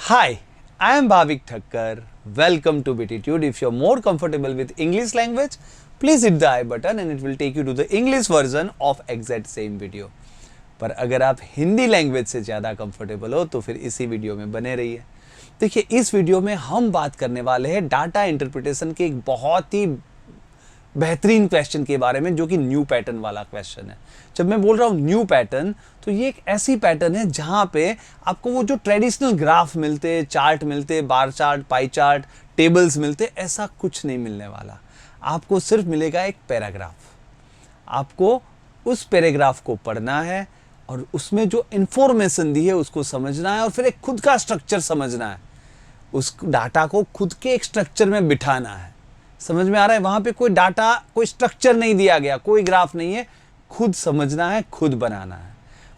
Hi, I am Bhavik Thakkar. Welcome to Bititude. If you are more comfortable with English language, please hit the I button and it will take you to the English version of exact same video. पर अगर आप Hindi language से ज़्यादा comfortable हो तो फिर इसी video में बने रहिए। देखिए, इस वीडियो में हम बात करने वाले हैं डाटा इंटरप्रिटेशन के एक बहुत ही बेहतरीन क्वेश्चन के बारे में, जो कि न्यू पैटर्न वाला क्वेश्चन है। जब मैं बोल रहा हूँ न्यू पैटर्न, तो ये एक ऐसी पैटर्न है जहाँ पे आपको वो जो ट्रेडिशनल ग्राफ मिलते, चार्ट मिलते, bar chart, pie chart, tables मिलते, ऐसा कुछ नहीं मिलने वाला। आपको सिर्फ मिलेगा एक पैराग्राफ। आपको उस पैराग्राफ को पढ़ना है और उसमें जो इंफॉर्मेशन दी है उसको समझना है और फिर एक खुद का स्ट्रक्चर समझना है। उस डाटा को खुद के एक स्ट्रक्चर में बिठाना है। समझ में आ रहा है? वहां पे कोई डाटा, कोई स्ट्रक्चर नहीं दिया गया, कोई ग्राफ नहीं है, खुद समझना है, खुद बनाना है।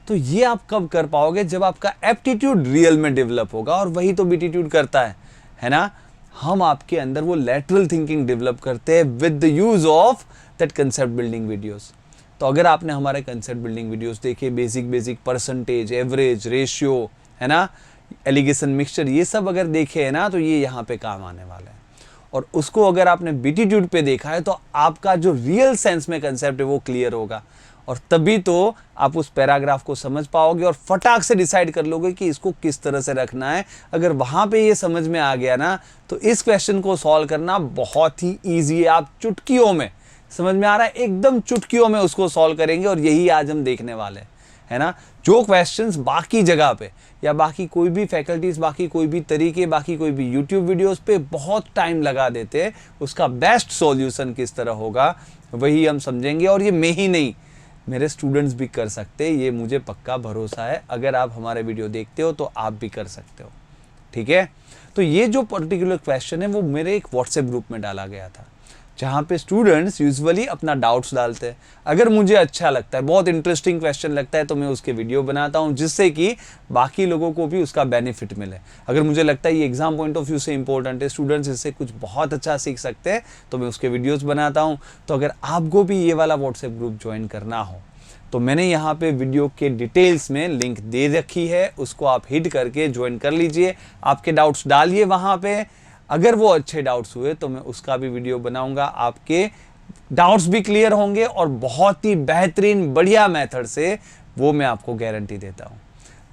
तो ये आप कब कर पाओगे? जब आपका एप्टीट्यूड रियल में डेवलप होगा, और वही तो बीटीट्यूड करता है ना। हम आपके अंदर वो लैटरल थिंकिंग डेवलप करते हैं with the use of that concept building videos. तो अगर आपने हमारे कंसेप्ट बिल्डिंग वीडियोस देखे, बेसिक परसेंटेज, एवरेज, रेशियो, है ना, एलिगेशन, मिक्सचर, ये सब अगर देखे है ना, तो ये यहाँ पे काम आने वाला है। और उसको अगर आपने बीटीट्यूड पे देखा है तो आपका जो रियल सेंस में कंसेप्ट है वो क्लियर होगा, और तभी तो आप उस पैराग्राफ को समझ पाओगे और फटाक से डिसाइड कर लोगे कि इसको किस तरह से रखना है। अगर वहाँ पे ये समझ में आ गया ना, तो इस क्वेश्चन को सॉल्व करना बहुत ही ईजी है। आप चुटकियों में, समझ में आ रहा है, एकदम चुटकियों में उसको सॉल्व करेंगे, और यही आज हम देखने वाले हैं, है ना। जो क्वेश्चंस बाकी जगह पे या बाकी कोई भी फैकल्टीज, बाकी कोई भी तरीके, बाकी कोई भी यूट्यूब वीडियोस पे बहुत टाइम लगा देते हैं, उसका बेस्ट सॉल्यूशन किस तरह होगा वही हम समझेंगे। और ये मैं ही नहीं, मेरे स्टूडेंट्स भी कर सकते हैं, ये मुझे पक्का भरोसा है। अगर आप हमारे वीडियो देखते हो तो आप भी कर सकते हो, ठीक है। तो ये जो पर्टिकुलर क्वेश्चन है वो मेरे एक व्हाट्सएप ग्रुप में डाला गया था, जहाँ पे स्टूडेंट्स यूजुअली अपना डाउट्स डालते हैं। अगर मुझे अच्छा लगता है, बहुत इंटरेस्टिंग क्वेश्चन लगता है, तो मैं उसके वीडियो बनाता हूँ, जिससे कि बाकी लोगों को भी उसका बेनिफिट मिले। अगर मुझे लगता है ये एग्जाम पॉइंट ऑफ व्यू से इंपॉर्टेंट है, स्टूडेंट्स इससे कुछ बहुत अच्छा सीख सकते हैं, तो मैं उसके वीडियोज़ बनाता हूँ। तो अगर आपको भी ये वाला व्हाट्सएप ग्रुप ज्वाइन करना हो, तो मैंने यहाँ पे वीडियो के डिटेल्स में लिंक दे रखी है, उसको आप हिट करके ज्वाइन कर लीजिए। आपके डाउट्स डालिए वहाँ पे। अगर वो अच्छे डाउट्स हुए तो मैं उसका भी वीडियो बनाऊंगा, आपके डाउट्स भी क्लियर होंगे, और बहुत ही बेहतरीन बढ़िया मेथड से, वो मैं आपको गारंटी देता हूं।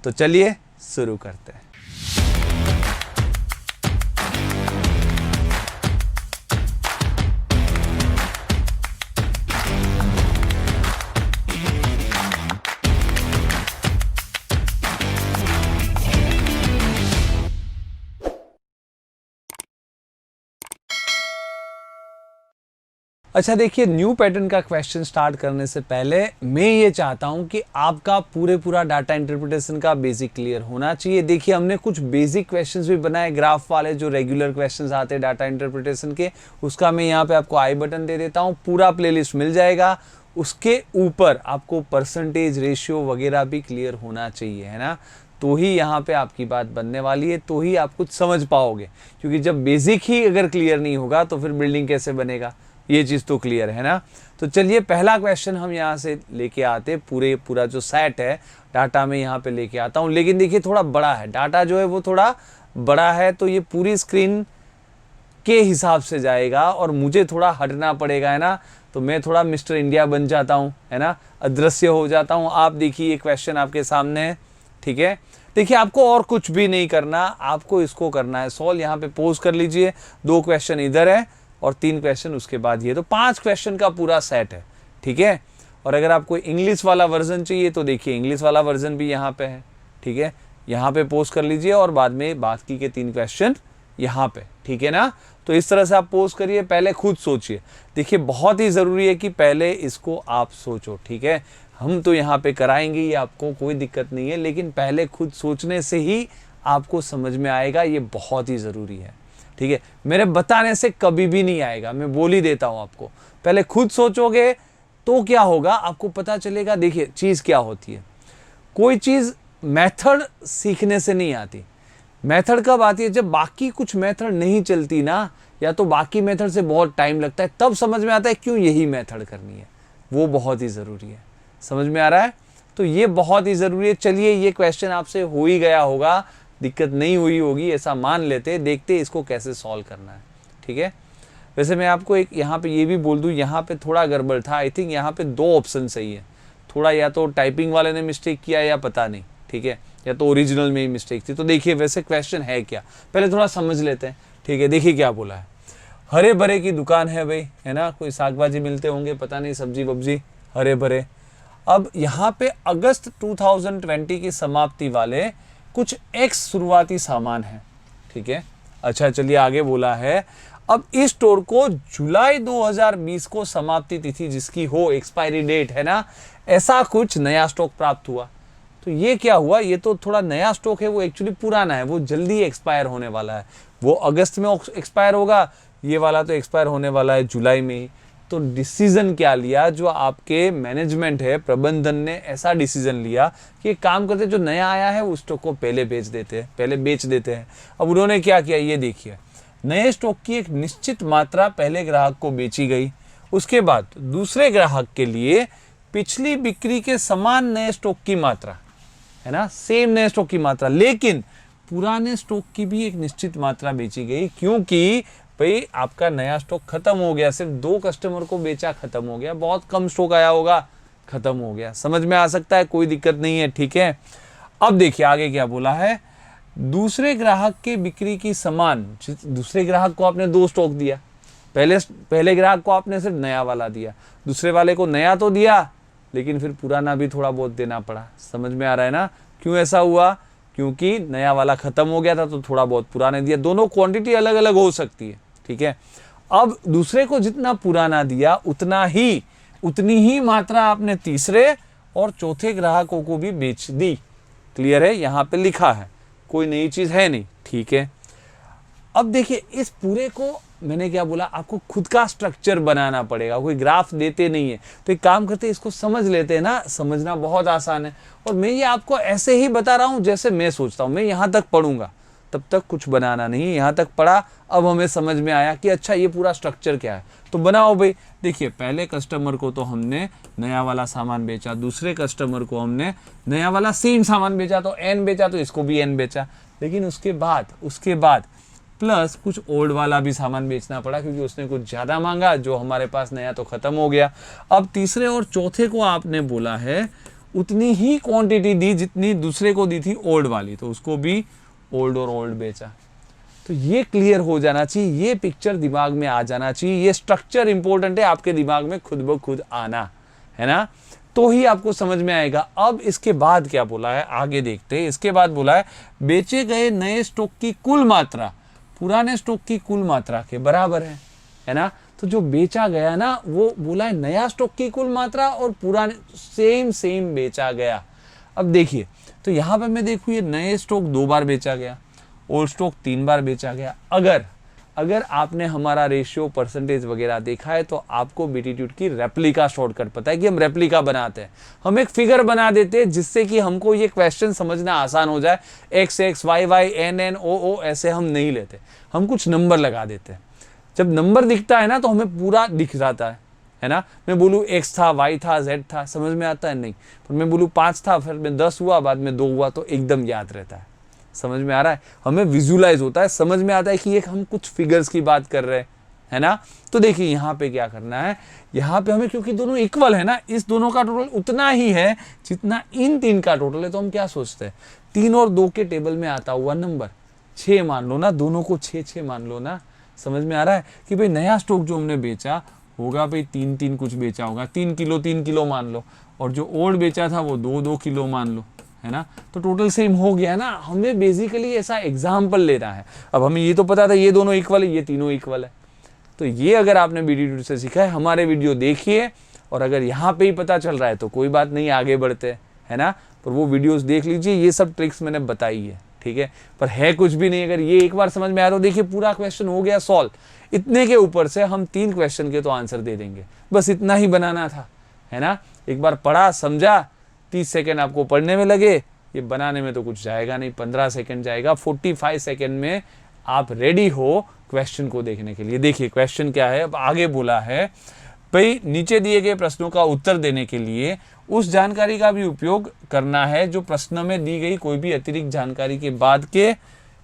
तो चलिए शुरू करते हैं। अच्छा, देखिए, न्यू पैटर्न का क्वेश्चन स्टार्ट करने से पहले मैं ये चाहता हूँ कि आपका पूरा डाटा इंटरप्रिटेशन का बेसिक क्लियर होना चाहिए। देखिए, हमने कुछ बेसिक क्वेश्चंस भी बनाए, ग्राफ वाले, जो रेगुलर क्वेश्चंस आते हैं डाटा इंटरप्रिटेशन के, उसका मैं यहाँ पे आपको आई बटन दे देता हूँ, पूरा प्लेलिस्ट मिल जाएगा। उसके ऊपर आपको परसेंटेज, रेशियो वगैरह भी क्लियर होना चाहिए, है ना। तो ही यहाँ पे आपकी बात बनने वाली है, तो ही आप कुछ समझ पाओगे, क्योंकि जब बेसिक ही अगर क्लियर नहीं होगा तो फिर बिल्डिंग कैसे बनेगा, ये चीज़ तो क्लियर है ना। तो चलिए, पहला क्वेश्चन हम यहाँ से लेके आते, पूरा जो सेट है डाटा में यहाँ पे लेके आता हूँ। लेकिन देखिए, थोड़ा बड़ा है डाटा, जो है वो थोड़ा बड़ा है, तो ये पूरी स्क्रीन के हिसाब से जाएगा और मुझे थोड़ा हटना पड़ेगा, है ना। तो मैं थोड़ा मिस्टर इंडिया बन जाता हूँ, है ना, अदृश्य हो जाता हूँ। आप देखिए, ये क्वेश्चन आपके सामने है, ठीक है। देखिए, आपको और कुछ भी नहीं करना, आपको इसको करना है सॉल्व। यहाँ पे पोज कर लीजिए, 2 क्वेश्चन इधर है और 3 क्वेश्चन उसके बाद ये, तो 5 क्वेश्चन का पूरा सेट है, ठीक है। और अगर आपको इंग्लिश वाला वर्जन चाहिए तो देखिए, इंग्लिश वाला वर्जन भी यहाँ पे है, ठीक है। यहाँ पे पोस्ट कर लीजिए और बाद में बाकी के 3 क्वेश्चन यहाँ पे, ठीक है ना। तो इस तरह से आप पोस्ट करिए, पहले खुद सोचिए। देखिए, बहुत ही ज़रूरी है कि पहले इसको आप सोचो, ठीक है। हम तो यहाँ पे कराएंगे, ये आपको कोई दिक्कत नहीं है, लेकिन पहले खुद सोचने से ही आपको समझ में आएगा, ये बहुत ही ज़रूरी है, ठीक है। मेरे बताने से कभी भी नहीं आएगा, मैं बोल ही देता हूं आपको। पहले खुद सोचोगे तो क्या होगा, आपको पता चलेगा। देखिए, चीज़ क्या होती है, कोई चीज़ मेथड सीखने से नहीं आती। मेथड कब आती है? जब बाकी कुछ मेथड नहीं चलती ना, या तो बाकी मेथड से बहुत टाइम लगता है, तब समझ में आता है क्यों यही मेथड करनी है। वो बहुत ही ज़रूरी है, समझ में आ रहा है। तो ये बहुत ही ज़रूरी है। चलिए, ये क्वेश्चन आपसे हो ही गया होगा, दिक्कत नहीं हुई होगी ऐसा मान लेते, देखते इसको कैसे सॉल्व करना है। ठीक है, वैसे मैं आपको एक यहाँ पे ये भी बोल दूँ, यहाँ पे थोड़ा गड़बड़ था। आई थिंक यहाँ पे 2 ऑप्शन सही है, थोड़ा या तो टाइपिंग वाले ने मिस्टेक किया या पता नहीं। ठीक है, या तो ओरिजिनल में ही मिस्टेक थी। तो देखिए वैसे क्वेश्चन है क्या, पहले थोड़ा समझ लेते हैं। ठीक है, देखिए क्या बोला है, हरे भरे की दुकान है भाई, है ना, कोई साग भाजी मिलते होंगे, पता नहीं सब्जी वब्जी, हरे भरे। अब यहाँ पे अगस्त 2020 की समाप्ति वाले कुछ एक्स शुरुआती सामान है। ठीक है, अच्छा चलिए आगे बोला है, अब इस स्टोर को जुलाई 2020 को समाप्ति तिथि जिसकी हो, एक्सपायरी डेट है ना, ऐसा कुछ नया स्टॉक प्राप्त हुआ। तो ये क्या हुआ, ये तो थोड़ा नया स्टॉक है, वो एक्चुअली पुराना है, वो जल्दी एक्सपायर होने वाला है। वो अगस्त में एक्सपायर होगा, ये वाला तो एक्सपायर होने वाला है जुलाई में ही। तो डिसीजन क्या लिया, जो आपके मैनेजमेंट है, प्रबंधन ने ऐसा डिसीजन लिया कि एक काम करते, जो नया आया है उस स्टॉक को पहले बेच देते हैं। अब उन्होंने क्या किया ये देखिए, नए स्टॉक की एक निश्चित मात्रा पहले ग्राहक को बेची गई, उसके बाद दूसरे ग्राहक के लिए पिछली बिक्री के समान नए स्टॉक की मात्रा, है ना, सेम नए स्टॉक की मात्रा, लेकिन पुराने स्टॉक की भी एक निश्चित मात्रा बेची गई, क्योंकि भाई आपका नया स्टॉक खत्म हो गया, सिर्फ 2 कस्टमर को बेचा, खत्म हो गया, बहुत कम स्टॉक आया होगा, खत्म हो गया। समझ में आ सकता है, कोई दिक्कत नहीं है। ठीक है, अब देखिए आगे क्या बोला है, दूसरे ग्राहक के बिक्री की समान, दूसरे ग्राहक को आपने 2 स्टॉक दिया, पहले ग्राहक को आपने सिर्फ नया वाला दिया, दूसरे वाले को नया तो दिया लेकिन फिर पुराना भी थोड़ा बहुत देना पड़ा। समझ में आ रहा है ना, क्यों ऐसा हुआ, क्योंकि नया वाला खत्म हो गया था तो थोड़ा बहुत पुराने दिया, दोनों क्वांटिटी अलग अलग हो सकती है। ठीक है, अब दूसरे को जितना पुराना दिया उतनी ही मात्रा आपने तीसरे और चौथे ग्राहकों को भी बेच दी। क्लियर है, यहाँ पे लिखा है, कोई नई चीज है नहीं। ठीक है, अब देखिए इस पूरे को मैंने क्या बोला, आपको खुद का स्ट्रक्चर बनाना पड़ेगा, कोई ग्राफ देते नहीं है। तो एक काम करते हैं, इसको समझ लेते हैं ना, समझना बहुत आसान है। और मैं ये आपको ऐसे ही बता रहा हूँ जैसे मैं सोचता हूँ, मैं यहाँ तक पढ़ूंगा तब तक कुछ बनाना नहीं, यहाँ तक पढ़ा, अब हमें समझ में आया कि अच्छा ये पूरा स्ट्रक्चर क्या है, तो बनाओ भाई। देखिए पहले कस्टमर को तो हमने नया वाला सामान बेचा, दूसरे कस्टमर को हमने नया वाला सेम सामान बेचा, तो एन बेचा, तो इसको भी एन बेचा, लेकिन उसके बाद प्लस कुछ ओल्ड वाला भी सामान बेचना पड़ा, क्योंकि उसने कुछ ज़्यादा मांगा, जो हमारे पास नया तो ख़त्म हो गया। अब तीसरे और चौथे को आपने बोला है उतनी ही क्वांटिटी दी जितनी दूसरे को दी थी ओल्ड वाली, तो उसको भी ओल्ड और ओल्ड बेचा। तो ये क्लियर हो जाना चाहिए, ये पिक्चर दिमाग में आ जाना चाहिए, ये स्ट्रक्चर इंपॉर्टेंट है आपके दिमाग में खुद ब खुद आना, है ना, तो ही आपको समझ में आएगा। अब इसके बाद क्या बोला है, आगे देखते हैं। इसके बाद बोला है बेचे गए नए स्टॉक की कुल मात्रा पुराने स्टॉक की कुल मात्रा के बराबर है ना। तो जो बेचा गया ना, वो बोला है नया स्टॉक की कुल मात्रा और पुराने सेम बेचा गया। अब देखिए, तो यहाँ पे मैं देखूँ, ये नए स्टॉक 2 बार बेचा गया, ओल्ड स्टॉक 3 बार बेचा गया। अगर आपने हमारा रेशियो परसेंटेज वगैरह देखा है तो आपको बीटीट्यूड की रेप्लिका शॉर्टकट पता है कि हम रेप्लिका बनाते हैं, हम एक फिगर बना देते हैं जिससे कि हमको ये क्वेश्चन समझना आसान हो जाए। X x y y n n o o ऐसे हम नहीं लेते, हम कुछ नंबर लगा देते हैं। जब नंबर दिखता है ना तो हमें पूरा दिख जाता है ना। मैं बोलूँ एक्स था, वाई था, जेड था, समझ में आता है नहीं, पर मैं बोलूँ 5 था, फिर में 10 हुआ, बाद में 2 हुआ, तो एकदम याद रहता है। समझ में आ रहा है, हमें विजुलाइज होता है, समझ में आता है कि एक हम कुछ फिगर्स की बात कर रहे हैं, है ना। तो देखिए यहाँ पे क्या करना है, यहाँ पे हमें, क्योंकि दोनों इक्वल है ना, इस दोनों का टोटल उतना ही है जितना इन 3 का टोटल है, तो हम क्या सोचते हैं 3 और 2 के टेबल में आता हुआ नंबर 6 मान लो ना, दोनों को 6 मान लो ना। समझ में आ रहा है कि भाई नया स्टॉक जो हमने बेचा होगा, भाई 3 कुछ बेचा होगा, 3 किलो मान लो, और जो ओल्ड बेचा था वो 2 किलो मान लो, है ना। तो टोटल सेम हो गया ना। हमें बेसिकली ऐसा एग्जाम्पल लेना है। अब हमें ये तो पता था ये दोनों इक्वल है, ये तीनों इक्वल है, तो ये अगर आपने बीटीट्यूड से सीखा है, हमारे वीडियो देखिए, और अगर यहाँ पे ही पता चल रहा है तो कोई बात नहीं, आगे बढ़ते, है ना। पर वो वीडियोस देख लीजिए, ये सब ट्रिक्स मैंने बताई है, ठीक है, पर है कुछ भी नहीं। अगर ये एक बार समझ में आया तो देखिए पूरा क्वेश्चन हो गया सॉल्व। इतने के ऊपर से हम 3 क्वेश्चन के तो आंसर दे देंगे, बस इतना ही बनाना था, है ना। एक बार पढ़ा, समझा, 30 सेकेंड आपको पढ़ने में लगे, ये बनाने में तो कुछ जाएगा नहीं, 15 सेकेंड जाएगा, 45 सेकेंड में आप रेडी हो क्वेश्चन को देखने के लिए। देखिए क्वेश्चन क्या है, अब आगे बोला है भाई नीचे दिए गए प्रश्नों का उत्तर देने के लिए उस जानकारी का भी उपयोग करना है जो प्रश्न में दी गई कोई भी अतिरिक्त जानकारी के बाद के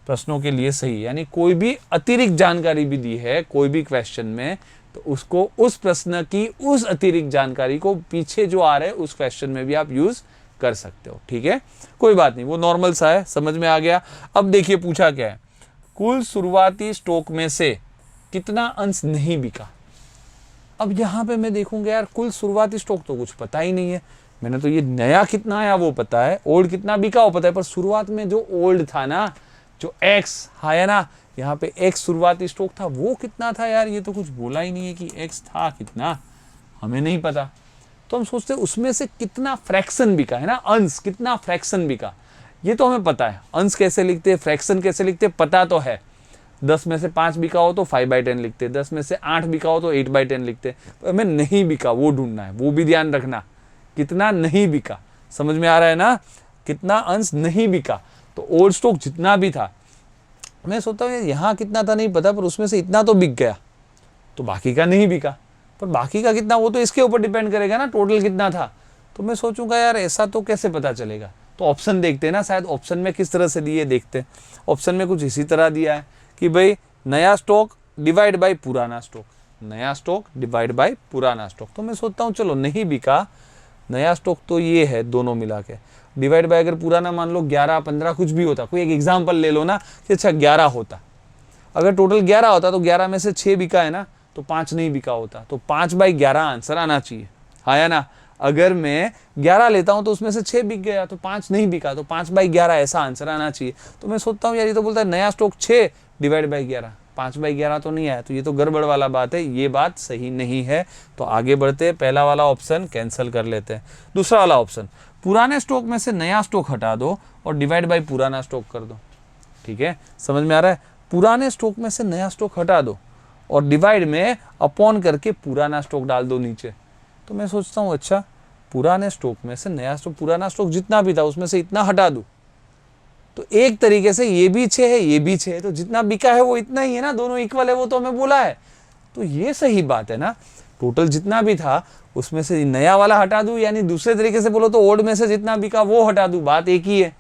प्रश्नों के लिए सही है। यानी कोई भी अतिरिक्त जानकारी भी दी है कोई भी क्वेश्चन में, तो उसको उस प्रश्न की उस अतिरिक्त जानकारी को पीछे जो आ रहा है उस क्वेश्चन में भी आप यूज कर सकते हो। ठीक है, कोई बात नहीं, वो नॉर्मल सा है, समझ में आ गया। अब देखिए पूछा क्या है, कुल शुरुआती स्टॉक में से कितना अंश नहीं बिका। अब यहाँ पे मैं देखूंगा यार कुल शुरुआती स्टॉक तो कुछ पता ही नहीं है, मैंने तो ये नया कितना आया वो पता है, ओल्ड कितना बिका वो पता है, पर शुरुआत में जो ओल्ड था ना, जो एक्स है ना, यहाँ पे एक्स शुरुआती स्टॉक था वो कितना था यार, ये तो कुछ बोला ही नहीं है कि एक्स था कितना, हमें नहीं पता। तो हम सोचते हैं उसमें से कितना फ्रैक्शन बिका है ना, अंश कितना फ्रैक्शन बिका, ये तो हमें पता है। अंश कैसे लिखते हैं, फ्रैक्शन कैसे लिखते हैं, पता तो है। 10 में से 5 बिका हो तो 5/10 लिखते, 10 में से 8 बिका हो तो 8/10 लिखते। हमें नहीं बिका वो ढूंढना है, वो भी ध्यान रखना, कितना नहीं बिका, समझ में आ रहा है ना, कितना अंश नहीं बिका। तो ओल्ड स्टॉक जितना भी था, मैं सोचता हूँ यहाँ कितना था नहीं पता, पर उसमें से इतना तो बिक गया, तो बाकी का नहीं बिका। पर बाकी का कितना वो तो इसके ऊपर डिपेंड करेगा ना, टोटल कितना था। तो मैं सोचूंगा यार ऐसा तो कैसे पता चलेगा, तो ऑप्शन देखते हैं ना, शायद ऑप्शन में किस तरह से दिए देखते हैं। ऑप्शन में कुछ इसी तरह दिया है कि भाई नया स्टॉक डिवाइड बाय पुराना स्टॉक, नया स्टॉक डिवाइड बाय पुराना स्टॉक। तो मैं सोचता हूँ चलो नहीं बिका, नया स्टॉक तो ये है दोनों मिला के, डिवाइड बाय अगर पुराना मान लो 11, 15 कुछ भी होता, कोई एक एग्जाम्पल ले लो ना कि अच्छा 11 होता, अगर टोटल 11 होता तो 11 में से 6 बिका है ना, तो 5 नहीं बिका होता, तो 5/11 आंसर आना चाहिए, आया ना। अगर मैं 11 लेता हूं तो उसमें से 6 बिक गया तो 5 नहीं बिका, तो 5/11 ऐसा आंसर आना चाहिए। तो मैं सोचता हूँ यार ये तो बोलता है नया स्टॉक 6 डिवाइड बाई 11, 5/11 तो नहीं आया, तो ये तो गड़बड़ वाला बात है, ये बात सही नहीं है। तो आगे बढ़ते हैं, पहला वाला ऑप्शन कैंसिल कर लेते हैं। दूसरा वाला ऑप्शन, पुराने स्टॉक में से नया स्टॉक हटा दो और डिवाइड बाई पुराना स्टॉक कर दो। ठीक है, समझ में आ रहा है, पुराने स्टॉक में से नया स्टॉक हटा दो और डिवाइड में अपॉन करके पुराना स्टॉक डाल दो नीचे। तो मैं सोचता हूँ अच्छा पुराने स्टॉक में से नया स्टॉक, पुराना स्टॉक जितना भी था उसमें से इतना हटा दूं, तो एक तरीके से ये भी 6 है ये भी 6 है, तो जितना बिका है वो इतना ही है ना, दोनों इक्वल है, वो तो हमें बोला है। तो ये सही बात है ना, टोटल जितना भी था उसमें से नया वाला हटा दूं, यानी दूसरे तरीके से बोलो तो ओल्ड में से जितना बिका वो हटा दूं, बात एक ही है।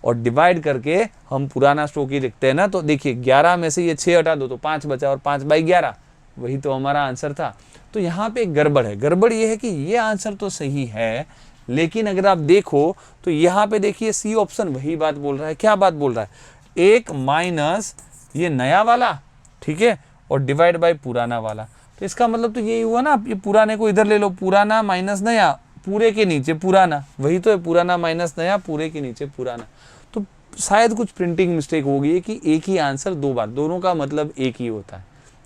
और डिवाइड करके हम पुराना स्टॉक ही लिखते हैं ना, तो देखिए 11 में से ये 6 हटा दो तो 5 बचा और 5/11 वही तो हमारा आंसर था। तो यहाँ पे एक गड़बड़ है, गड़बड़ ये है कि ये आंसर तो सही है, लेकिन अगर आप देखो तो यहाँ पे देखिए सी ऑप्शन वही बात बोल रहा है। क्या बात बोल रहा है, एक माइनस ये नया वाला, ठीक है, और डिवाइड बाय पुराना वाला। तो इसका मतलब तो यही हुआ ना, ये पुराने को इधर ले लो, पुराना माइनस नया, पूरे के नीचे पुराना, वही तो है, पुराना माइनस नया, पूरे के नीचे पुराना। तो शायद कुछ प्रिंटिंग मिस्टेक हो गई है कि एक ही आंसर दो बार, दोनों का मतलब एक ही होता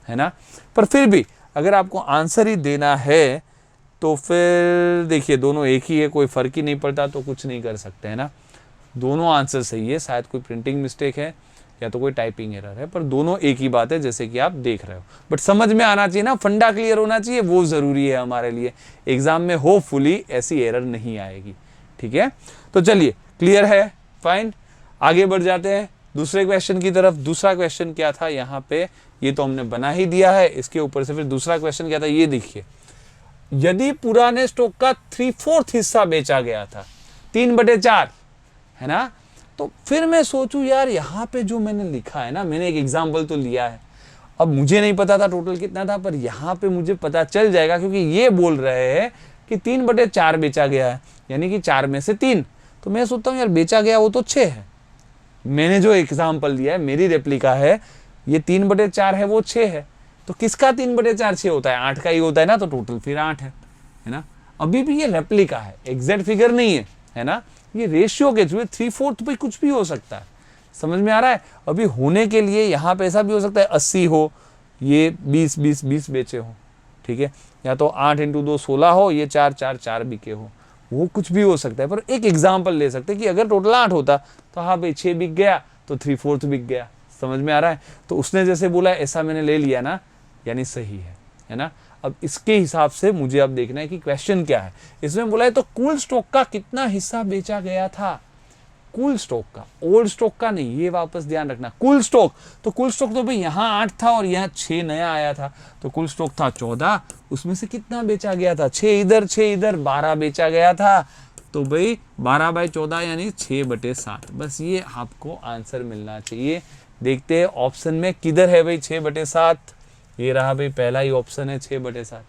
है ना। पर फिर भी अगर आपको आंसर ही देना है तो फिर देखिए दोनों एक ही है, कोई फर्क ही नहीं पड़ता, तो कुछ नहीं कर सकते है ना। दोनों आंसर सही है, शायद कोई प्रिंटिंग मिस्टेक है या तो कोई टाइपिंग एरर है, पर दोनों एक ही बात है जैसे कि आप देख रहे हो। बट समझ में आना चाहिए ना, फंडा क्लियर होना चाहिए, वो ज़रूरी है हमारे लिए। एग्जाम में होपफुली ऐसी एरर नहीं आएगी। ठीक है, तो चलिए क्लियर है, फाइन, आगे बढ़ जाते हैं दूसरे क्वेश्चन की तरफ। दूसरा क्वेश्चन क्या था यहाँ पे, ये तो हमने बना ही दिया है, इसके ऊपर से फिर दूसरा क्वेश्चन क्या था ये देखिए। यदि पुराने स्टॉक का 3/4 हिस्सा बेचा गया था, 3/4 है ना, तो फिर मैं सोचूं यार यहाँ पे जो मैंने लिखा है ना, मैंने एक एग्जाम्पल तो लिया है, अब मुझे नहीं पता था टोटल कितना था, पर यहाँ पे मुझे पता चल जाएगा क्योंकि ये बोल रहे हैं कि 3/4 बेचा गया है, यानी कि 4 में से 3। तो मैं सोचता हूँ यार बेचा गया वो तो 6 है, मैंने जो एग्जाम्पल दिया है मेरी रेप्लिका है, ये 3/4 है वो 6 है, तो किसका 3/4 6 होता है, 8 का ही होता है ना, तो टोटल फिर 8 है ना। अभी भी ये रेप्लिका है, एग्जैक्ट फिगर नहीं है ना, ये रेशियो के थ्रू 3/4 पे कुछ भी हो सकता है, समझ में आ रहा है। अभी होने के लिए यहाँ पे ऐसा भी हो सकता है 80 हो, ये 20 बेचे हो, ठीक है, या तो 8 × 2 16 हो, ये 4 बिके हो, वो कुछ भी हो सकता है। पर एक एग्जाम्पल ले सकते हैं कि अगर टोटल 8 होता तो हाँ भाई 6 बिक गया तो 3/4 बिक गया, समझ में आ रहा है। तो उसने जैसे बोला ऐसा मैंने ले लिया ना, यानी सही है ना। अब इसके हिसाब से मुझे अब देखना है कि क्वेश्चन क्या है। इसमें बोला है तो कुल स्टॉक का कितना हिस्सा बेचा गया था, कुल स्टॉक का, ओल्ड स्टॉक का नहीं, ये वापस ध्यान रखना। कुल स्टॉक, तो कुल स्टॉक तो भाई यहाँ 8 था और यहाँ 6 नया आया था, तो कुल स्टॉक था 14, उसमें से कितना बेचा गया था, 6 इधर 6 इधर, 12 बेचा गया था। तो भाई 12/14 यानी 6/7, बस ये आपको आंसर मिलना चाहिए। देखते हैं ऑप्शन में किधर है भाई 6/7, ये रहा भाई पहला ही ऑप्शन है 6/7,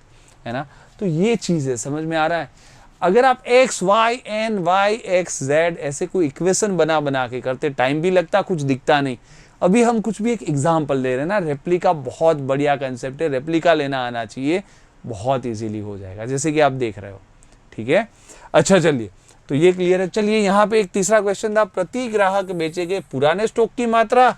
है ना। तो ये चीज़ है, समझ में आ रहा है। अगर आप x y n y x z ऐसे कोई इक्वेशन बना के करते, टाइम भी लगता, कुछ दिखता नहीं। अभी हम कुछ भी एक एग्जाम्पल ले रहे हैं ना, रेप्लिका बहुत बढ़िया कंसेप्ट है, रेप्लिका लेना आना चाहिए, बहुत इजीली हो जाएगा, जैसे कि आप देख रहे हो, ठीक है। अच्छा चलिए, तो ये क्लियर है। चलिए यहाँ पे एक तीसरा क्वेश्चन था, प्रति ग्राहक बेचे गए पुराने स्टॉक की मात्रा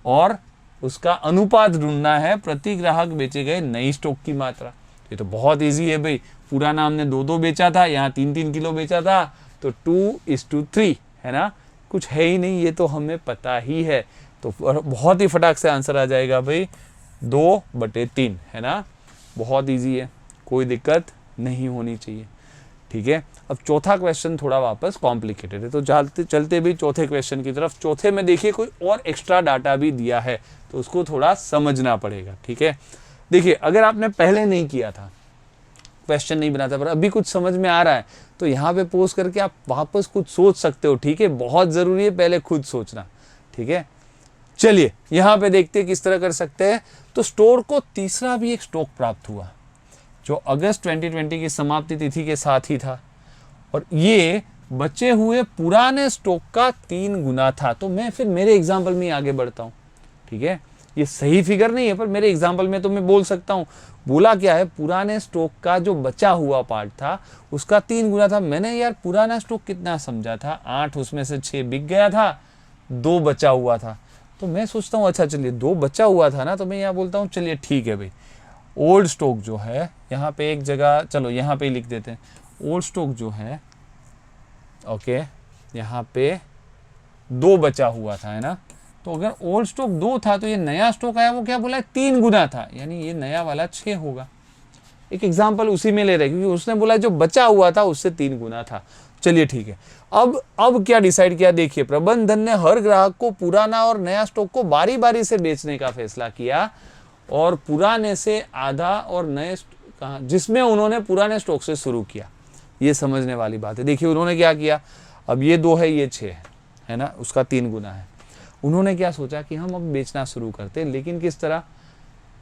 और उसका अनुपात ढूंढना है प्रति ग्राहक बेचे गए नई स्टॉक की मात्रा। ये तो बहुत इजी है भाई, पुराना हमने 2-2 बेचा था, यहाँ 3-3 किलो बेचा था, तो 2:3 है ना, कुछ है ही नहीं, ये तो हमें पता ही है। तो बहुत ही फटाक से आंसर आ जाएगा भाई 2/3, है ना, बहुत इजी है, कोई दिक्कत नहीं होनी चाहिए, ठीक है। अब चौथा क्वेश्चन थोड़ा वापस कॉम्प्लिकेटेड है, तो चलते भी चौथे क्वेश्चन की तरफ। चौथे में देखिए कोई और एक्स्ट्रा डाटा भी दिया है, तो उसको थोड़ा समझना पड़ेगा, ठीक है। देखिए अगर आपने पहले नहीं किया था, क्वेश्चन नहीं बनाता, पर अभी कुछ समझ में आ रहा है, तो यहाँ पे पोज करके आप वापस कुछ सोच सकते हो, ठीक है। बहुत जरूरी है पहले खुद सोचना, ठीक है। चलिए यहाँ पे देखते हैं किस तरह कर सकते हैं। तो स्टोर को तीसरा भी एक स्टॉक प्राप्त हुआ, जो अगस्त 2020 की समाप्ति तिथि के साथ ही था, और ये बचे हुए पुराने स्टॉक का 3 गुना था। तो मैं फिर मेरे एग्जाम्पल में आगे बढ़ता हूँ, ठीक है। ये सही फिगर नहीं है, पर मेरे एग्जाम्पल में तो मैं बोल सकता हूँ। बोला क्या है, पुराने स्टॉक का जो बचा हुआ पार्ट था उसका 3 गुना था। मैंने यार पुराना स्टॉक कितना समझा था, 8, उसमें से 6 बिक गया था, 2 बचा हुआ था। तो मैं सोचता हूँ अच्छा चलिए 2 बचा हुआ था ना, तो मैं यहाँ बोलता हूँ चलिए ठीक है भाई, ओल्ड स्टॉक जो है यहाँ पे एक जगह, चलो यहाँ पे लिख देते हैं, ओल्ड स्टॉक जो है, ओके, यहाँ पे 2 बचा हुआ था, है ना। तो अगर ओल्ड स्टॉक 2 था, तो ये नया स्टॉक आया वो क्या बोला है, 3 गुना था, यानी ये नया वाला 6 होगा। एक एग्जाम्पल उसी में ले रहे, क्योंकि उसने बोला जो बचा हुआ था उससे 3 गुना था। चलिए ठीक है, अब क्या डिसाइड किया, देखिए प्रबंधन ने हर ग्राहक को पुराना और नया स्टॉक को बारी बारी से बेचने का फैसला किया, और पुराने से आधा और नए, जिसमें उन्होंने पुराने स्टॉक से शुरू किया। ये समझने वाली बात है। देखिए उन्होंने क्या किया, अब ये 2 है, ये 6 है ना, उसका 3 गुना है। उन्होंने क्या सोचा कि हम अब बेचना शुरू करते हैं, लेकिन किस तरह,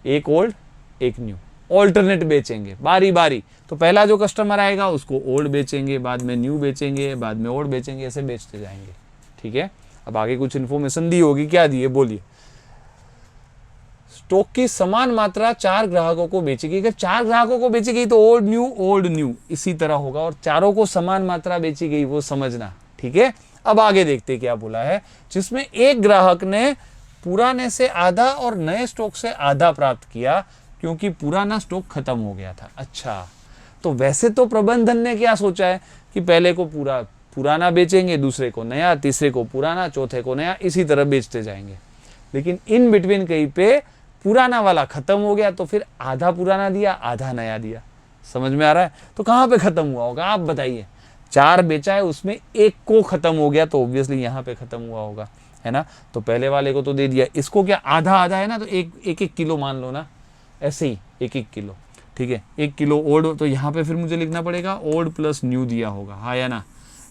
एक ओल्ड एक न्यू, ऑल्टरनेट बेचेंगे बारी बारी। तो पहला जो कस्टमर आएगा उसको ओल्ड बेचेंगे, बाद में न्यू बेचेंगे, बाद में ओल्ड बेचेंगे, ऐसे बेचते जाएंगे, ठीक है। अब आगे कुछ इन्फॉर्मेशन दी होगी, क्या दी है बोलिए। स्टॉक की समान मात्रा 4 ग्राहकों को बेची गई। अगर 4 ग्राहकों को बेची गई तो ओल्ड न्यू इसी तरह होगा, और चारों को समान मात्रा बेची गई, वो समझना, ठीक है। अब आगे देखते क्या बोला है, जिसमें एक ग्राहक ने पुराने से आधा और नए स्टॉक से आधा प्राप्त किया, क्योंकि पुराना स्टॉक खत्म हो गया था। अच्छा, तो वैसे तो प्रबंधन ने क्या सोचा है कि पहले को पुराना बेचेंगे, दूसरे को नया, तीसरे को पुराना, चौथे को नया, इसी तरह बेचते जाएंगे। लेकिन इन बिटवीन कहीं पे पुराना वाला खत्म हो गया, तो फिर आधा पुराना दिया, आधा नया दिया। समझ में आ रहा है। तो कहाँ पे खत्म हुआ होगा आप बताइए। 4 बेचा है, उसमें एक को खत्म हो गया, तो ऑब्वियसली यहाँ पे खत्म हुआ होगा, है ना। तो पहले वाले को तो दे दिया, इसको क्या आधा आधा है ना, तो एक किलो मान लो ना, ऐसे ही 1 किलो, ठीक है। 1 किलो ओल्ड, तो यहाँ पे फिर मुझे लिखना पड़ेगा ओल्ड प्लस न्यू दिया होगा, हाँ या ना।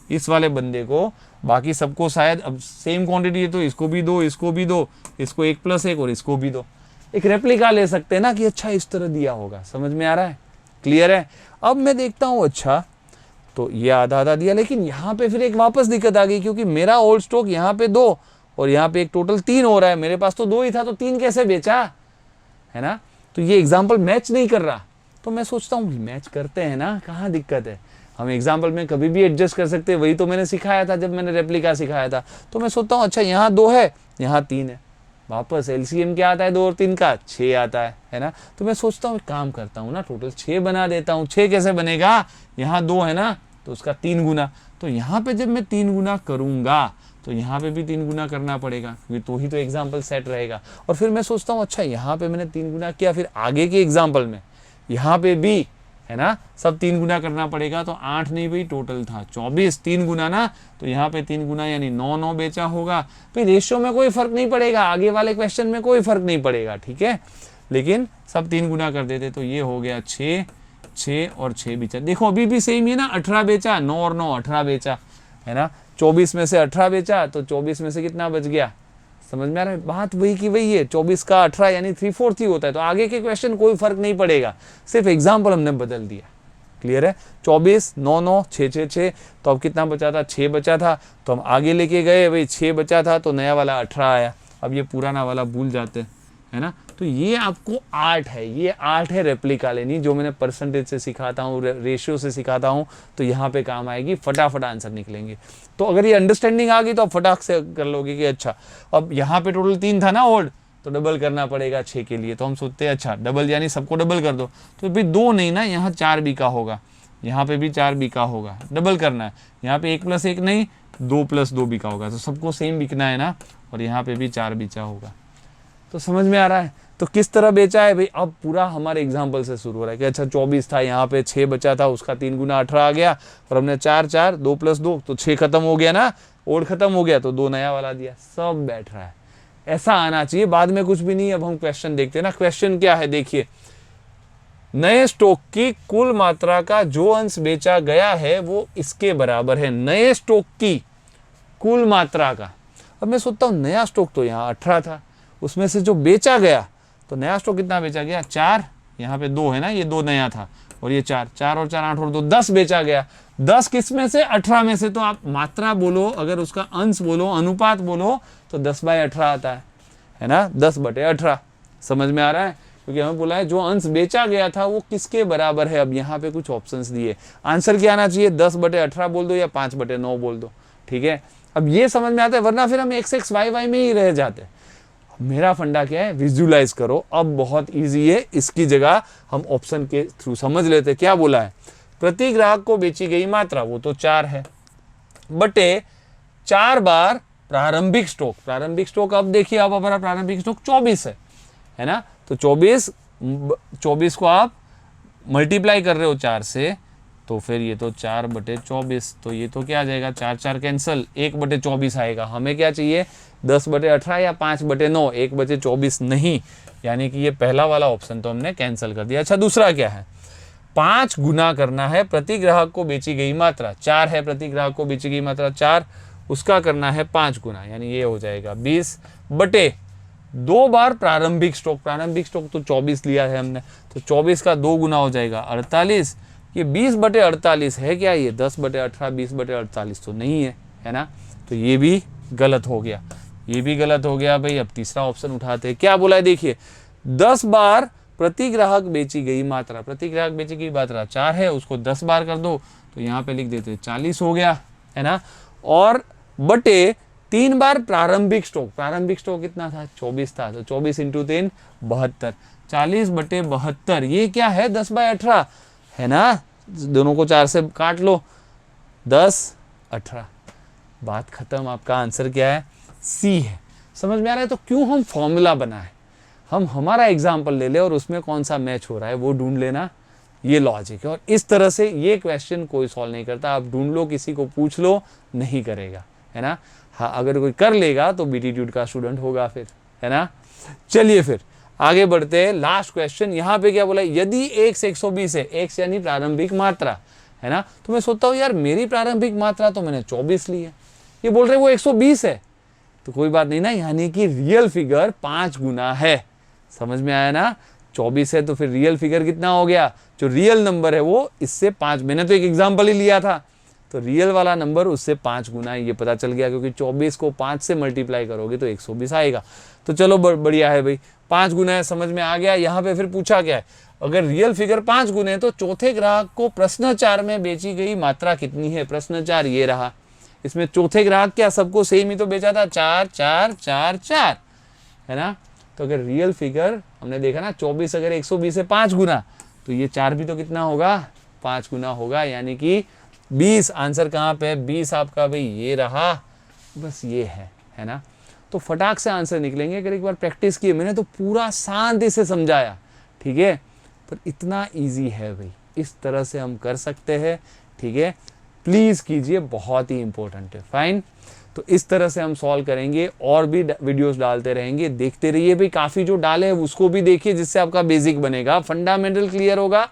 इस वाले बंदे को, बाकी सबको शायद अब सेम क्वांटिटी है, तो इसको भी दो, इसको भी दो, इसको 1 + 1 और इसको भी दो। एक रेप्लिका ले सकते हैं ना कि अच्छा इस तरह दिया होगा। समझ में आ रहा है, क्लियर है। अब मैं देखता हूँ, अच्छा तो ये आधा आधा दिया, लेकिन यहाँ पे फिर एक वापस दिक्कत आ गई, क्योंकि मेरा ओल्ड स्टॉक यहाँ पे 2 और यहाँ पे एक टोटल 3 हो रहा है। मेरे पास तो 2 ही था, तो 3 कैसे बेचा, है ना। तो ये एग्जाम्पल मैच नहीं कर रहा। तो मैं सोचता हूँ मैच करते हैं ना, कहाँ दिक्कत है, हम एग्जाम्पल में कभी भी एडजस्ट कर सकते हैं। वही तो मैंने सिखाया था जब मैंने रेप्लिका सिखाया था। तो मैं सोचता हूँ अच्छा यहाँ 2 है, यहाँ 3 है, वापस एलसीएम क्या आता है 2 और 3 का, 6 आता है ना। तो मैं सोचता हूँ काम करता हूँ ना, टोटल 6 बना देता हूँ। 6 कैसे बनेगा, यहाँ 2 है ना, तो उसका 3 गुना। तो यहाँ पे जब मैं 3 गुना करूँगा, तो यहाँ पे भी 3 गुना करना पड़ेगा, क्योंकि तो ही तो एग्जाम्पल सेट रहेगा। और फिर मैं सोचता हूँ अच्छा यहाँ पे मैंने 3 गुना किया, फिर आगे के एग्जाम्पल में यहाँ पे भी, है ना। सब 3 गुना करना पड़ेगा, तो 8 नहीं भाई, टोटल था 24, 3 गुना ना, तो यहाँ पे 3 गुना यानी 9 बेचा होगा। भाई रेशियो में कोई फर्क नहीं पड़ेगा, आगे वाले क्वेश्चन में कोई फर्क नहीं पड़ेगा, ठीक है। लेकिन सब 3 गुना कर देते तो ये हो गया 6, 6 और 6 बेचा। देखो अभी भी सेम ही है ना, 18 बेचा, 9 और 9 18 बेचा, है ना। 24 में से 18 बेचा तो 24 में से कितना बच गया, समझ में आ रहा है। बात वही की वही है, 24 का 18 यानी 3/4 ही होता है। तो आगे के क्वेश्चन कोई फर्क नहीं पड़ेगा, सिर्फ एग्जाम्पल हमने बदल दिया। क्लियर है। 24, 9, 9, 6, 6, 6, तो अब कितना बचा था, 6 बचा था, तो हम आगे लेके गए भाई, 6 बचा था तो नया वाला 18 आया। अब ये पुराना वाला भूल जाते, है ना। तो ये आपको आर्ट है, ये आर्ट है रेप्लिका लेनी, जो मैंने परसेंटेज से सिखाता हूँ, रेशियो से सिखाता हूँ, तो यहाँ पे काम आएगी, फटाफट आंसर निकलेंगे। तो अगर ये अंडरस्टैंडिंग आ गई तो आप फटाक से कर लोगे कि अच्छा अब यहाँ पे टोटल 3 था ना ओड, तो डबल करना पड़ेगा 6 के लिए। तो हम सोचते हैं अच्छा डबल यानी सबको डबल कर दो, तो भाई 2 नहीं ना, यहाँ 4 भी का होगा, यहाँ पे भी 4 भी का होगा, डबल करना है। यहाँ पे 1 + 1 नहीं, 2 + 2 भी का होगा, तो सबको सेम बिकना है ना, और यहाँ पे भी 4 बिचा होगा। तो समझ में आ रहा है। तो किस तरह बेचा है भाई, अब पूरा हमारे एग्जाम्पल से शुरू हो रहा है कि अच्छा 24 था, यहाँ पे 6 बचा था, उसका 3 गुना 18 आ गया, और हमने 4, 4, 2 + 2 तो 6 खत्म हो गया ना, ओड खत्म हो गया, तो 2 नया वाला दिया, सब बैठ रहा है। ऐसा आना चाहिए, बाद में कुछ भी नहीं। अब हम क्वेश्चन देखते हैं ना। क्वेश्चन क्या है देखिए, नए स्टॉक की कुल मात्रा का जो अंश बेचा गया है वो इसके बराबर है। नए स्टॉक की कुल मात्रा का, अब मैं सोचता हूँ नया स्टॉक तो यहाँ 18 था, उसमें से जो बेचा गया, तो नया स्टॉक कितना बेचा गया, 4, यहाँ पे 2 है ना, ये 2 नया था, और ये 4, 4 और 4 8 और 2 10 बेचा गया। 10 किस में से, 18 में से। तो आप मात्रा बोलो, अगर उसका अंश बोलो, अनुपात बोलो, तो 10/18 आता है ना, 10/18। समझ में आ रहा है, क्योंकि हमें बोला है जो अंश बेचा गया था वो किसके बराबर है। अब यहाँ पे कुछ ऑप्शंस दिए, आंसर क्या आना चाहिए, 10/18 बोल दो या 5/9 बोल दो, ठीक है। अब ये समझ में आता है, वरना फिर हम x y y में ही रह जाते। मेरा फंडा क्या है, विजुलाइज करो। अब बहुत इजी है, इसकी जगह हम ऑप्शन के थ्रू समझ लेते। क्या बोला है, प्रति ग्राहक को बेची गई मात्रा, वो तो 4 है, बटे 4 बार प्रारंभिक स्टॉक। प्रारंभिक स्टॉक, अब देखिए अब हमारा प्रारंभिक स्टॉक 24 है ना, तो 24 को आप मल्टीप्लाई कर रहे हो 4 से, तो फिर ये तो 4/24, तो ये तो क्या आ जाएगा, 4 4 कैंसल, 1/24 आएगा। हमें क्या चाहिए, 10/18 या 5/9, 1/24 नहीं, यानी कि ये पहला वाला ऑप्शन तो हमने कैंसिल कर दिया। अच्छा दूसरा क्या है, 5 गुना करना है प्रति ग्राहक को बेची गई मात्रा। 4 है प्रति ग्राहक को बेची गई मात्रा 4, उसका करना है 5 गुना, यानी ये हो जाएगा 20 बटे 2 बार प्रारंभिक स्टॉक। प्रारंभिक स्टॉक तो 24 लिया है हमने, तो 24 का 2 गुना हो जाएगा 48। ये 20/48 है क्या, ये 10/18 20/48 तो नहीं है ना। तो ये भी गलत हो गया, ये भी गलत हो गया भाई। अब तीसरा ऑप्शन उठाते हैं, क्या बोला है देखिए, 10 बार प्रति ग्राहक बेची गई मात्रा। प्रति ग्राहक बेची गई मात्रा 4 है, उसको 10 बार कर दो, तो यहाँ पे लिख देते 40 हो गया, है ना। और बटे 3 बार प्रारंभिक स्टॉक। प्रारंभिक स्टॉक कितना था, 24 था, तो 24 × 3 72, 40/72, ये क्या है 10/18 है ना। दोनों को 4 से काट लो, 10 18, बात खत्म। आपका आंसर क्या है, सी है। समझ में आ रहा है। तो क्यों हम फॉर्मूला बनाए, हम हमारा एग्जाम्पल ले ले और उसमें कौन सा मैच हो रहा है वो ढूंढ लेना, ये लॉजिक है। और इस तरह से ये क्वेश्चन कोई सॉल्व नहीं करता, आप ढूंढ लो, किसी को पूछ लो, नहीं करेगा, है ना। हाँ अगर कोई कर लेगा तो बीटीट्यूड का स्टूडेंट होगा फिर, है ना। चलिए फिर आगे बढ़ते हैं। लास्ट क्वेश्चन, यहाँ पे क्या बोला, यदि x 120 है, x यानी प्रारंभिक मात्रा, है ना। तो मैं सोचता हूँ यार मेरी प्रारंभिक मात्रा तो मैंने 24 ली है, ये बोल रहे वो 120 है, तो कोई बात नहीं ना, यानी कि रियल फिगर 5 गुना है। समझ में आया ना, 24 है तो फिर रियल फिगर कितना हो गया, जो रियल नंबर है वो इससे 5, मैंने तो एक एग्जाम्पल ही लिया था, तो रियल वाला नंबर उससे 5 गुना है, ये पता चल गया, क्योंकि 24 को 5 से मल्टीप्लाई करोगे तो 120 आएगा। तो चलो बढ़िया है भाई, 5 गुना है, समझ में आ गया। यहाँ पे फिर पूछा क्या है, अगर रियल फिगर 5 गुने तो चौथे ग्राहक को प्रश्न 4 में बेची गई मात्रा कितनी है। प्रश्न 4 ये रहा, इसमें चौथे ग्राहक क्या सबको सेम ही तो बेचा था, 4 4 4 4, है ना। तो अगर रियल फिगर हमने देखा ना 24 अगर 120 से 5 गुना, तो ये 4 भी तो कितना होगा, 5 गुना होगा, यानी कि 20। आंसर कहाँ पे है, 20 आपका भाई ये रहा, बस ये है ना। तो फटाक से आंसर निकलेंगे। अगर एक बार प्रैक्टिस की, मैंने तो पूरा शांति से समझाया, ठीक है, पर इतना इजी है भाई, इस तरह से हम कर सकते हैं, ठीक है। प्लीज़ कीजिए, बहुत ही इंपॉर्टेंट है। फाइन, तो इस तरह से हम सॉल्व करेंगे, और भी वीडियोस डालते रहेंगे, देखते रहिए भाई। काफ़ी जो डाले हैं उसको भी देखिए, जिससे आपका बेसिक बनेगा, फंडामेंटल क्लियर होगा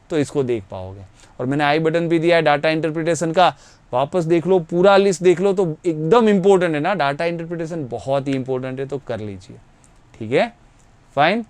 तो इसको देख पाओगे। और मैंने आई बटन भी दिया है डाटा इंटरप्रिटेशन का, वापस देख लो, पूरा लिस्ट देख लो, तो एकदम इंपॉर्टेंट है ना, डाटा इंटरप्रिटेशन बहुत ही इंपॉर्टेंट है, तो कर लीजिए, ठीक है। फाइन,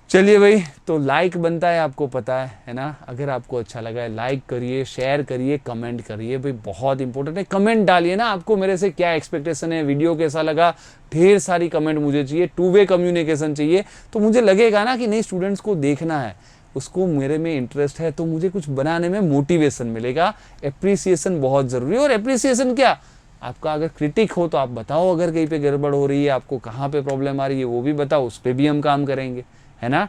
चलिए भाई, तो लाइक बनता है, आपको पता है ना। अगर आपको अच्छा लगा है लाइक करिए, शेयर करिए, कमेंट करिए भाई, बहुत इंपॉर्टेंट है। कमेंट डालिए ना, आपको मेरे से क्या एक्सपेक्टेशन है, वीडियो कैसा लगा, ढेर सारी कमेंट मुझे चाहिए, टू वे कम्युनिकेशन चाहिए। तो मुझे लगेगा ना कि नहीं, स्टूडेंट्स को देखना है, उसको मेरे में इंटरेस्ट है, तो मुझे कुछ बनाने में मोटिवेशन मिलेगा। एप्रिसिएशन बहुत ज़रूरी है। और एप्रिसिएशन क्या, आपका अगर क्रिटिक हो तो आप बताओ, अगर कहीं पे गड़बड़ हो रही है, आपको कहाँ पे प्रॉब्लम आ रही है वो भी बताओ, उस पर भी हम काम करेंगे, है ना।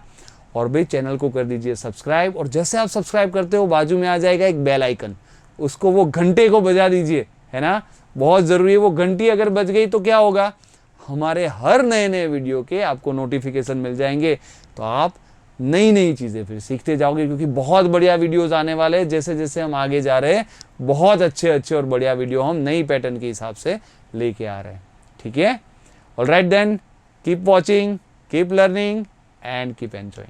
और भाई चैनल को कर दीजिए सब्सक्राइब, और जैसे आप सब्सक्राइब करते हो बाजू में आ जाएगा एक बेल आइकन, उसको वो घंटे को बजा दीजिए, है ना, बहुत ज़रूरी है। वो घंटी अगर बज गई तो क्या होगा, हमारे हर नए नए वीडियो के आपको नोटिफिकेशन मिल जाएंगे, तो आप नई नई चीज़ें फिर सीखते जाओगे, क्योंकि बहुत बढ़िया वीडियोस आने वाले हैं। जैसे जैसे हम आगे जा रहे हैं, बहुत अच्छे अच्छे और बढ़िया वीडियो हम नई पैटर्न के हिसाब से लेके आ रहे हैं, ठीक है। Alright then, keep watching, keep learning and keep enjoying.